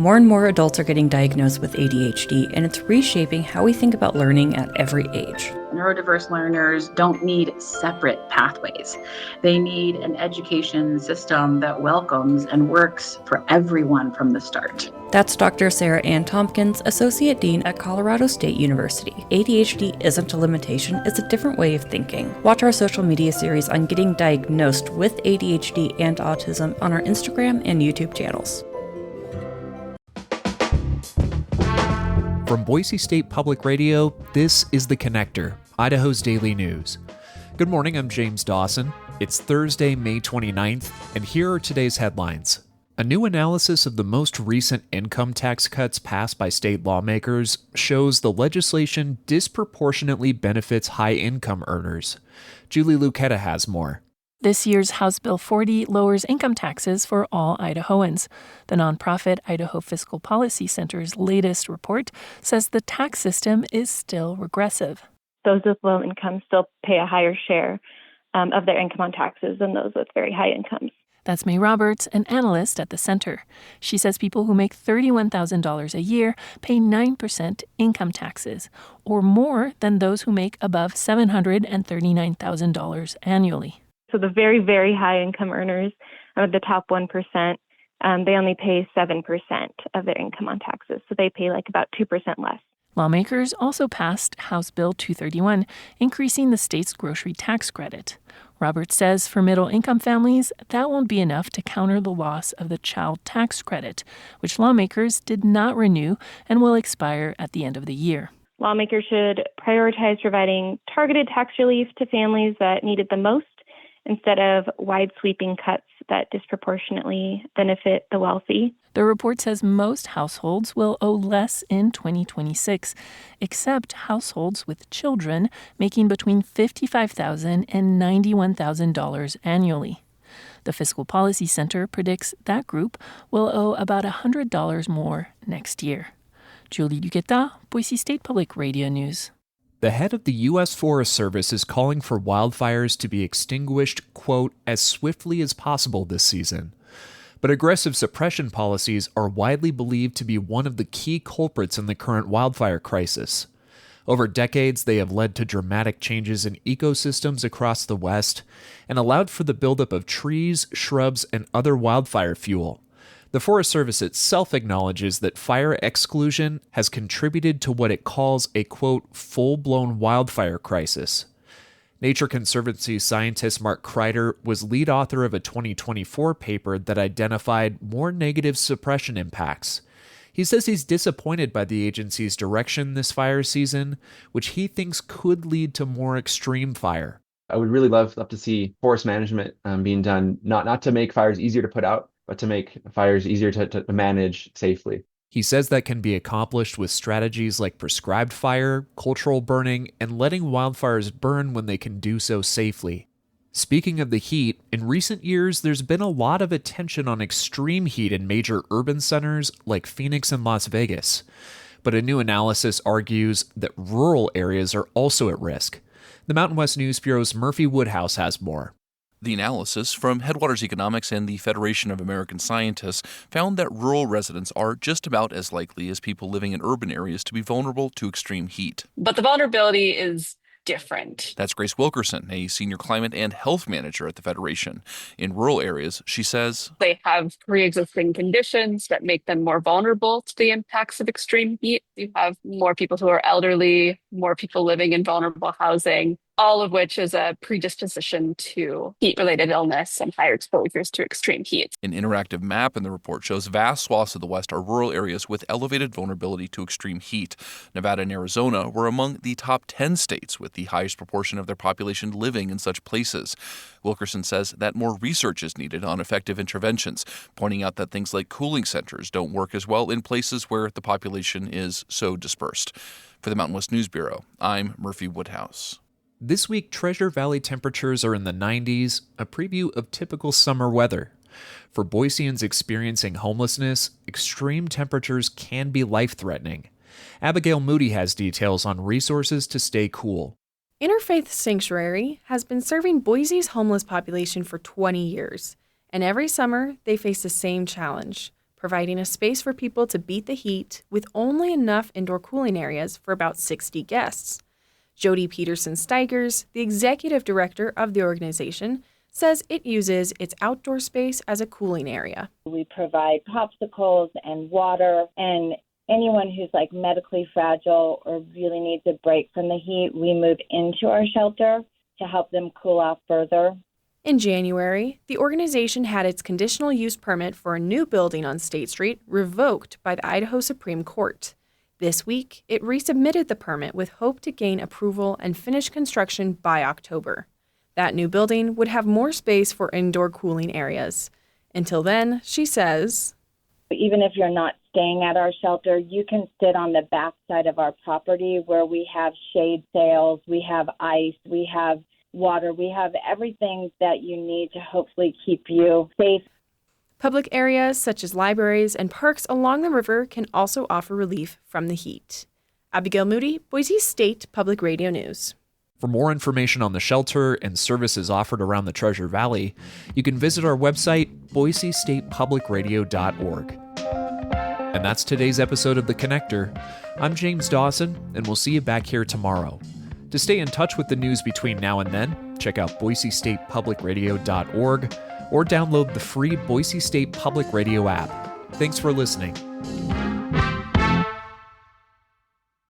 More and more adults are getting diagnosed with ADHD, and it's reshaping how we think about learning at every age. Neurodiverse learners don't need separate pathways. They need an education system that welcomes and works for everyone from the start. That's Dr. Sarah Ann Tompkins, Associate Dean at Colorado State University. ADHD isn't a limitation, it's a different way of thinking. Watch our social media series on getting diagnosed with ADHD and autism on our Instagram and YouTube channels. From Boise State Public Radio, this is The Connector, Idaho's daily news. Good morning, I'm James Dawson. It's Thursday, May 29th, and here are today's headlines. A new analysis of the most recent income tax cuts passed by state lawmakers shows the legislation disproportionately benefits high-income earners. Julie Lucetta has more. This year's House Bill 40 lowers income taxes for all Idahoans. The nonprofit Idaho Fiscal Policy Center's latest report says the tax system is still regressive. Those with low income still pay a higher share of their income on taxes than those with very high incomes. That's May Roberts, an analyst at the center. She says people who make $31,000 a year pay 9% income taxes, or more than those who make above $739,000 annually. So the very, very high income earners, the top 1%, they only pay 7% of their income on taxes. So they pay like about 2% less. Lawmakers also passed House Bill 231, increasing the state's grocery tax credit. Roberts says for middle-income families, that won't be enough to counter the loss of the child tax credit, which lawmakers did not renew and will expire at the end of the year. Lawmakers should prioritize providing targeted tax relief to families that need it the most, instead of wide sweeping cuts that disproportionately benefit the wealthy. The report says most households will owe less in 2026, except households with children making between $55,000 and $91,000 annually. The Fiscal Policy Center predicts that group will owe about $100 more next year. Julie Lucetta, Boise State Public Radio News. The head of the U.S. Forest Service is calling for wildfires to be extinguished, quote, as swiftly as possible this season. But aggressive suppression policies are widely believed to be one of the key culprits in the current wildfire crisis. Over decades, they have led to dramatic changes in ecosystems across the West and allowed for the buildup of trees, shrubs, and other wildfire fuel. The Forest Service itself acknowledges that fire exclusion has contributed to what it calls a, quote, full-blown wildfire crisis. Nature Conservancy scientist Mark Kreider was lead author of a 2024 paper that identified more negative suppression impacts. He says he's disappointed by the agency's direction this fire season, which he thinks could lead to more extreme fire. I would really love to see forest management being done, not to make fires easier to put out, but to make fires easier to manage safely. He says that can be accomplished with strategies like prescribed fire, cultural burning, and letting wildfires burn when they can do so safely. Speaking of the heat, in recent years there's been a lot of attention on extreme heat in major urban centers like Phoenix and Las Vegas. But a new analysis argues that rural areas are also at risk. The Mountain West News Bureau's Murphy Woodhouse has more. The analysis from Headwaters Economics and the Federation of American Scientists found that rural residents are just about as likely as people living in urban areas to be vulnerable to extreme heat. But the vulnerability is different. That's Grace Wilkerson, a senior climate and health manager at the Federation. In rural areas, she says, they have pre-existing conditions that make them more vulnerable to the impacts of extreme heat. You have more people who are elderly, more people living in vulnerable housing, all of which is a predisposition to heat-related illness and higher exposures to extreme heat. An interactive map in the report shows vast swaths of the West are rural areas with elevated vulnerability to extreme heat. Nevada and Arizona were among the top 10 states with the highest proportion of their population living in such places. Wilkerson says that more research is needed on effective interventions, pointing out that things like cooling centers don't work as well in places where the population is so dispersed. For the Mountain West News Bureau, I'm Murphy Woodhouse. This week, Treasure Valley temperatures are in the 90s, a preview of typical summer weather. For Boiseans experiencing homelessness, extreme temperatures can be life-threatening. Abigail Moody has details on resources to stay cool. Interfaith Sanctuary has been serving Boise's homeless population for 20 years, and every summer they face the same challenge: providing a space for people to beat the heat with only enough indoor cooling areas for about 60 guests. Jody Peterson-Steigers, the executive director of the organization, says it uses its outdoor space as a cooling area. We provide popsicles and water, and anyone who's like medically fragile or really needs a break from the heat, we move into our shelter to help them cool off further. In January, the organization had its conditional use permit for a new building on State Street revoked by the Idaho Supreme Court. This week, it resubmitted the permit with hope to gain approval and finish construction by October. That new building would have more space for indoor cooling areas. Until then, she says, even if you're not staying at our shelter, you can sit on the back side of our property where we have shade sails, we have ice, we have water, we have everything that you need to hopefully keep you safe. Public areas such as libraries and parks along the river can also offer relief from the heat. Abigail Moody, Boise State Public Radio News. For more information on the shelter and services offered around the Treasure Valley, you can visit our website, boisestatepublicradio.org. And that's today's episode of The Connector. I'm James Dawson, and we'll see you back here tomorrow. To stay in touch with the news between now and then, check out boisestatepublicradio.org or download the free Boise State Public Radio app. Thanks for listening.